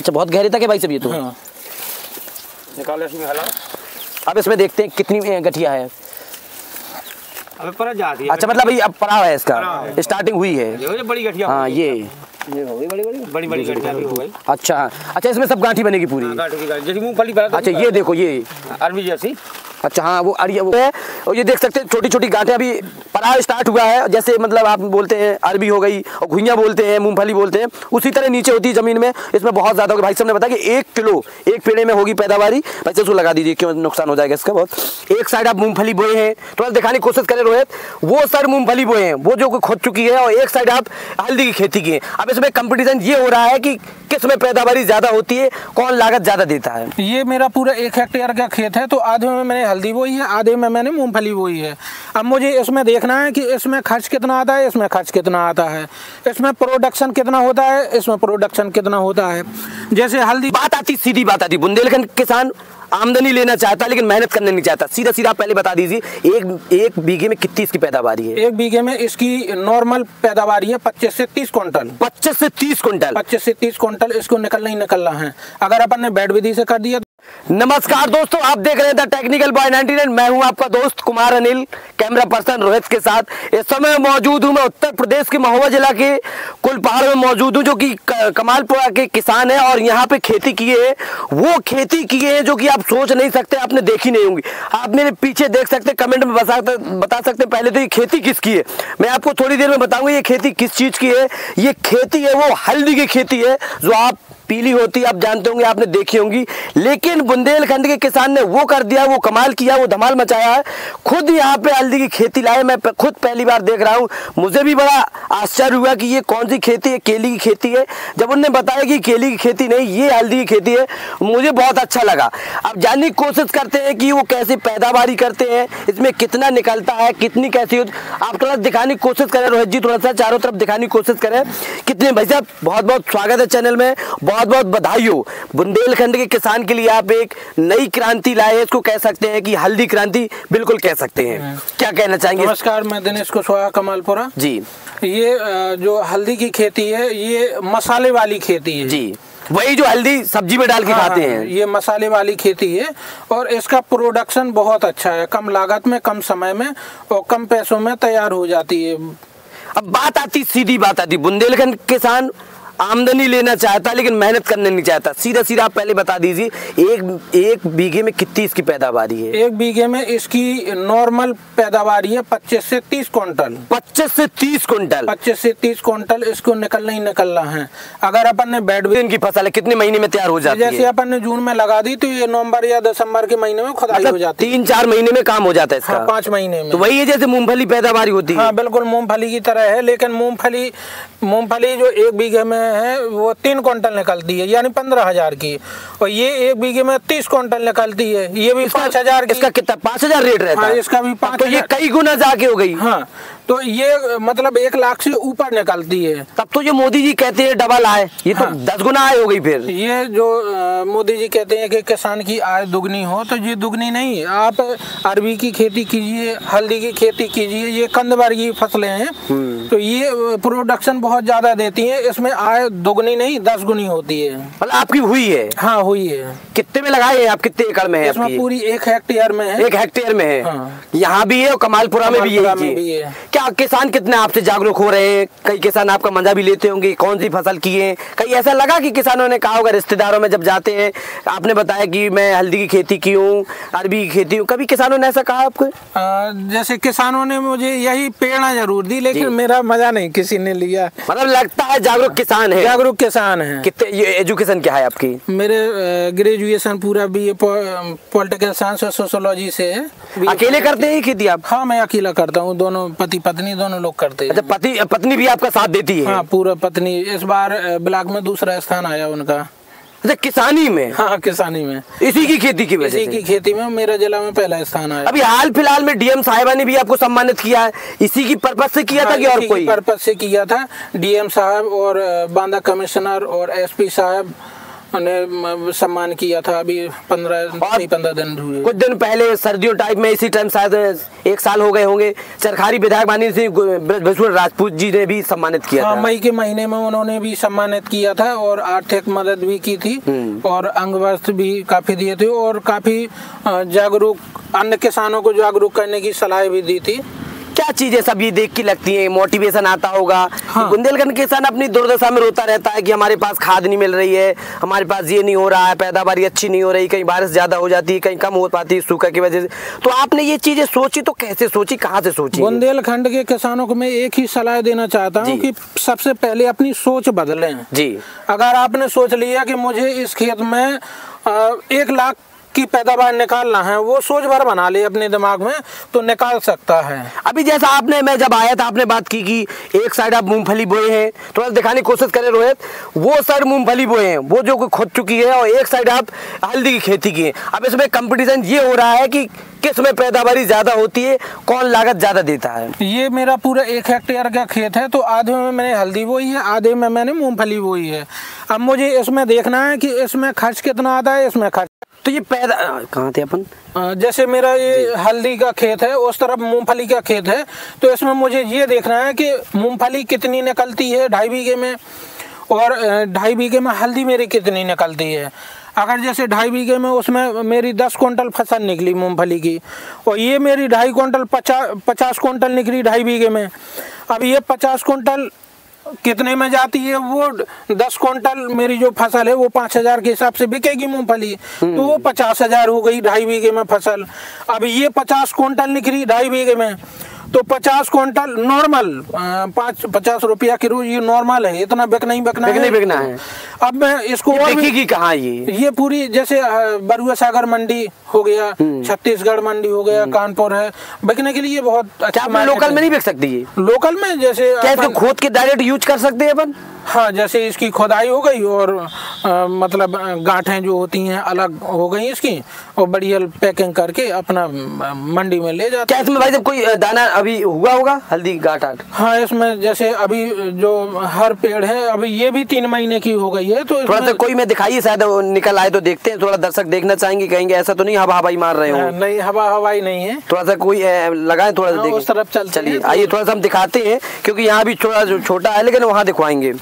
अच्छा, बहुत गहरे तक है भाई सब ये तो। हाँ। निकालो इसमें हला। अब इसमें देखते हैं कितनी गठिया है। अबे पर जाती है। अच्छा, मतलब भाई अब पड़ा है इसका, स्टार्टिंग हुई है। ये बड़ी गठिया। हाँ, ये हो गई बड़ी गठिया भी हो गई। अच्छा अच्छा, इसमें सब गांठी बनेगी पूरी। गांठी की गांठी जैसे मूंगफली बना। अच्छा, ये देखो ये अरबी जैसी। अच्छा हाँ, वो अरिया वो है। और ये देख सकते हैं छोटी छोटी गांठें अभी पराग स्टार्ट हुआ है। जैसे मतलब आप बोलते हैं अरबी हो गई और घुइयां बोलते हैं, मूंगफली बोलते हैं, उसी तरह नीचे होती है जमीन में। इसमें बहुत ज्यादा होगी। भाई साहब ने बताया कि 1 किलो एक पेड़े में होगी पैदावारी। पैसे उसको लगा दीजिए, क्यों नुकसान हो जाएगा इसका बहुत। एक साइड आप मूंगफली बोए हैं, थोड़ा दिखाने की कोशिश करें रोहित, वो साइड मूंगफली बोए हैं वो जो खुद चुकी है, और एक साइड आप हल्दी की खेती की है। अब इसमें कंपटीशन ये हो रहा है कि किस में पैदावारी ज्यादा होती है, कौन लागत ज्यादा देता है। ये मेरा पूरा 1 हेक्टेयर का खेत है, तो आधे में मैंने हल्दी बोई है, आधे में मैंने मूंगफली बोई है। अब मुझे इसमें देखना है कि इसमें खर्च कितना आता है, इसमें खर्च कितना आता है, इसमें प्रोडक्शन कितना होता है, इसमें प्रोडक्शन कितना होता है। जैसे हल्दी बात आती, सीधी बात आती, बुंदेलखंड किसान आमदनी लेना चाहता है लेकिन मेहनत करने नहीं चाहता। सीधा सीधा पहले बता दीजिए, एक बीघे में कितनी इसकी पैदावारी है? 1 बीघे में इसकी नॉर्मल पैदावारी है 25 से 30 क्विंटल। 25 से 30 क्विंटल। 25 से 30 क्विंटल इसको निकलना ही निकलना है, अगर अपन ने बेड विधि से कर दिया। नमस्कार दोस्तों, आप देख रहे हैं द टेक्निकल बॉय 99। मैं हूं आपका दोस्त कुमार अनिल, कैमरा पर्सन रोहित के साथ। इस समय मौजूद हूं मैं उत्तर प्रदेश के महोबा जिला के कुलपहाड़ में मौजूद हूं, जो कि कमालपुरा के किसान है और यहाँ पे खेती किए है। वो खेती किए हैं जो कि आप सोच नहीं सकते, आपने देखी नहीं होंगी। आप मेरे पीछे देख सकते, कमेंट में बता सकते। पहले तो ये खेती किसकी है मैं आपको थोड़ी देर में बताऊंगा। ये खेती किस चीज की है। ये खेती है वो हल्दी की खेती है, जो आप पीली होती आप जानते होंगे, आपने देखी होंगी। लेकिन बुंदेलखंड के किसान ने वो कर दिया, वो कमाल किया, वो धमाल मचाया है। खुद यहाँ पे हल्दी की खेती लाए, मैं खुद पहली बार देख रहा हूँ। मुझे भी बड़ा आश्चर्य हुआ कि ये कौन सी खेती है, केली की खेती है। जब उन्होंने बताया कि केली की खेती नहीं, ये हल्दी की खेती है, मुझे बहुत अच्छा लगा। अब जानने की कोशिश करते हैं कि वो कैसे पैदावारी करते हैं, इसमें कितना निकलता है, कितनी कैसी होती। आप थोड़ा दिखाने की कोशिश करें रोहित जी, थोड़ा सा चारों तरफ दिखाने की कोशिश करें कितने। भाई साहब बहुत बहुत स्वागत है चैनल में, बहुत बहुत बधाई हो। बुंदेलखंड के किसान के लिए आप एक नई क्रांति लाए, इसको कह सकते हैं कि हल्दी क्रांति बिल्कुल कह सकते हैं। क्या कहना चाहेंगे? नमस्कार, मैं दिनेश कुशवाहा कमालपुरा जी। ये जो हल्दी की खेती है, ये मसाले वाली खेती है जी, वही जो हल्दी सब्जी में डाल के खाते हैं। ये मसाले वाली खेती है और इसका प्रोडक्शन बहुत अच्छा है, कम लागत में, कम समय में और कम पैसों में तैयार हो जाती है। अब बात आती, सीधी बात आती, बुंदेलखंड किसान आमदनी लेना चाहता लेकिन मेहनत करने नहीं चाहता। सीधा सीधा आप पहले बता दीजिए, एक बीघे में कितनी इसकी पैदावारी है? 1 बीघे में इसकी नॉर्मल पैदावारी है 25 से 30 क्विंटल। 25 से 30 क्विंटल। 25 से 30 क्विंटल इसको निकलना ही निकलना है। अगर अपन ने बेड इनकी फसल है कितने महीने में तैयार हो जाती है? जैसे अपन ने जून में लगा दी तो ये नवंबर या दिसंबर के महीने में खुदाई हो जाती है। 3-4 महीने में काम हो जाता है इसका। 5 महीने में। तो वही है जैसे मूंगफली पैदावारी होती है। हाँ बिल्कुल मूंगफली की तरह है, लेकिन मूंगफली जो 1 बीघे में है वो 3 क्विंटल निकलती है, यानी 15,000 की, और ये 1 बीघे में 30 क्विंटल निकलती है। ये भी 5,000 की। इसका कितना 5,000 रेट रहता है? हाँ, इसका भी 5,000। तो ये कई गुना जाके हो गई। हाँ, तो ये मतलब 1 लाख से ऊपर निकलती है। तब तो ये मोदी जी कहते हैं डबल आय, ये तो 10 गुना आय हो गई। फिर ये जो मोदी जी कहते हैं कि किसान की आय दुगनी हो, तो ये दुगनी नहीं है। आप अरबी की खेती कीजिए, हल्दी की खेती कीजिए, ये कंदवर्गीय फसलें हैं, तो ये प्रोडक्शन बहुत ज्यादा देती है। इसमें आय दुगनी नहीं 10 गुनी होती है। मतलब आपकी हुई है? हाँ हुई है। कितने में लगाए हैं आप, कितने एकड़ में है? इसमें पूरी 1 हेक्टेयर में है। 1 हेक्टेयर में है। हाँ। यहाँ भी है और कमालपुरा में भी है। क्या किसान कितने आपसे जागरूक हो रहे हैं? कई किसान आपका मजा भी लेते होंगे, कौन सी फसल की है? कहीं ऐसा लगा कि किसानों ने कहा होगा रिश्तेदारों में जब जाते हैं, आपने बताया कि मैं हल्दी की खेती की हूँ, अरबी की खेती हूँ, कभी किसानों ने ऐसा कहा आपको? जैसे किसानों ने मुझे यही प्रेरणा जरूर दी, लेकिन मेरा मजा नहीं किसी ने लिया। मतलब लगता है जागरूक किसान है। जागरूक किसान है। कितने ये एजुकेशन क्या है आपकी? मेरे ग्रेजुएशन पूरा BA पॉलिटिकल साइंस और सोशियोलॉजी से है। अकेले करते हैं खेती आप? हाँ मैं अकेला करता हूँ, दोनों पति पत्नी दोनों लोग करते हैं। अच्छा, पत्नी भी आपका साथ देती है? हाँ पूरा पत्नी। इस बार ब्लॉक में 2रा स्थान आया उनका। अच्छा, किसानी में? हाँ किसानी में, इसी की खेती की वजह से? इसी की खेती में मेरा जिला में पहला स्थान आया। अभी हाल फिलहाल में DM साहिबा ने भी आपको सम्मानित किया है, इसी की पर्पज से किया था कि और कोई पर्पज से किया था? DM साहब और बांदा कमिश्नर और SP साहब ने सम्मान किया था। अभी 15 दिन हुए। कुछ दिन पहले सर्दियों टाइप में इसी टाइम शायद 1 साल हो गए होंगे, चरखारी विधायक माननीय श्री ब्रजभूषण राजपूत जी ने भी सम्मानित किया था। मई के महीने में उन्होंने भी सम्मानित किया था और आर्थिक मदद भी की थी और अंग वस्त्र भी काफी दिए थे और काफी जागरूक, अन्य किसानों को जागरूक करने की सलाह भी दी थी। क्या चीजें सब ये देख के लगती है, मोटिवेशन आता होगा? हाँ। बुंदेलखंड किसान अपनी दुर्दशा में रोता रहता है कि हमारे पास खाद नहीं मिल रही है, हमारे पास ये नहीं हो रहा है, पैदावार अच्छी नहीं हो रही, कहीं बारिश ज्यादा हो जाती है, कहीं कम हो पाती है सूखा की वजह से। तो आपने ये चीजें सोची तो कैसे सोची, कहाँ से सोची? बुंदेलखंड के किसानों को मैं एक ही सलाह देना चाहता हूँ कि सबसे पहले अपनी सोच बदलें जी। अगर आपने सोच लिया कि मुझे इस खेत में 1 लाख की पैदावार निकालना है, वो सोच भर बना ले अपने दिमाग में तो निकाल सकता है। अभी जैसा आपने, मैं जब आया था आपने बात की कि एक साइड आप मूंगफली बोए हैं, थोड़ा दिखाने की कोशिश करें रोहित, वो साइड मूंगफली बोए हैं वो जो खुद चुकी है और एक साइड आप हल्दी की खेती की है। अब इसमें कंपटीशन ये हो रहा है कि किस में पैदावारी ज्यादा होती है, कौन लागत ज्यादा देता है। ये मेरा पूरा 1 हेक्टेयर का खेत है, तो आधे में मैंने हल्दी बोई है, आधे में मैंने मूंगफली बोई है। अब मुझे इसमें देखना है कि इसमें खर्च कितना आता है, इसमें खर्च। तो ये पैदा कहाँ थे अपन? जैसे मेरा ये हल्दी का खेत है, उस तरफ मूंगफली का खेत है, तो इसमें मुझे ये देखना है कि मूंगफली कितनी निकलती है 2.5 बीघे में और 2.5 बीघे में हल्दी मेरी कितनी निकलती है। अगर जैसे 2.5 बीघे में उसमें मेरी 10 क्विंटल फसल निकली मूंगफली की और ये मेरी 2.5 क्विंटल 50 क्विंटल निकली 2.5 बीघे में। अब ये 50 क्विंटल कितने में जाती है? वो 10 क्विंटल मेरी जो फसल है वो 5,000 के हिसाब से बिकेगी मूंगफली, तो वो 50,000 हो गई 2.5 बीघे में फसल। अब ये 50 क्विंटल निकली 2.5 बीघे में, तो 50 क्विंटल नॉर्मल 50 रुपया किलो, ये नॉर्मल है, इतना बिकना ही बिकना है। अब मैं इसको बिकेगी कहाँ? ये पूरी जैसे बरुआ सागर मंडी हो गया, छत्तीसगढ़ मंडी हो गया, कानपुर है, बिकने के लिए बहुत अच्छा। लोकल में नहीं बिक सकती है? लोकल में जैसे क्या खोद के डायरेक्ट यूज कर सकते हैं अपन? हाँ, जैसे इसकी खुदाई हो गई और मतलब गांठें जो होती हैं अलग हो गई इसकी, और बढ़िया पैकिंग करके अपना मंडी में ले जाते। क्या इसमें भाई जब कोई दाना अभी हुआ होगा हल्दी गांठ? हाँ, इसमें जैसे अभी जो हर पेड़ है अभी ये भी 3 महीने की हो गई है, तो थोड़ा सा कोई में दिखाइए, शायद निकल आए तो देखते हैं, थोड़ा दर्शक देखना चाहेंगे, कहेंगे ऐसा तो नहीं हवा हवाई मार रहे हो? नहीं, हवा हवाई नहीं है, थोड़ा सा कोई लगाए, थोड़ा सा उस तरफ चलिए आइए थोड़ा सा हम दिखाते हैं, क्योंकि यहाँ भी थोड़ा छोटा है लेकिन वहाँ दिखवाएंगे।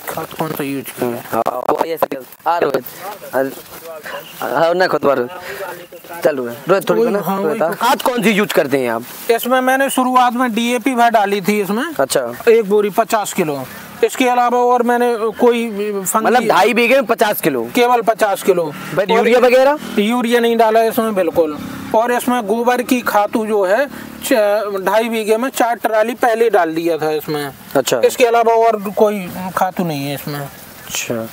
खाद कौन सा यूज किया? खाद कौन सी यूज करते हैं आप? इसमें मैंने शुरुआत में DAP भर डाली थी इसमें। अच्छा, 1 बोरी 50 किलो। इसके अलावा और मैंने कोई मतलब 2.5 बीघे में 50 किलो, केवल 50 किलो। यूरिया वगैरह? यूरिया नहीं डाला इसमें बिल्कुल। और इसमें गोबर की खातू जो है 2.5 बीघे में 4 ट्राली पहले डाल दिया था इसमें। अच्छा, इसके अलावा और कोई खातू नहीं है इसमें। अच्छा।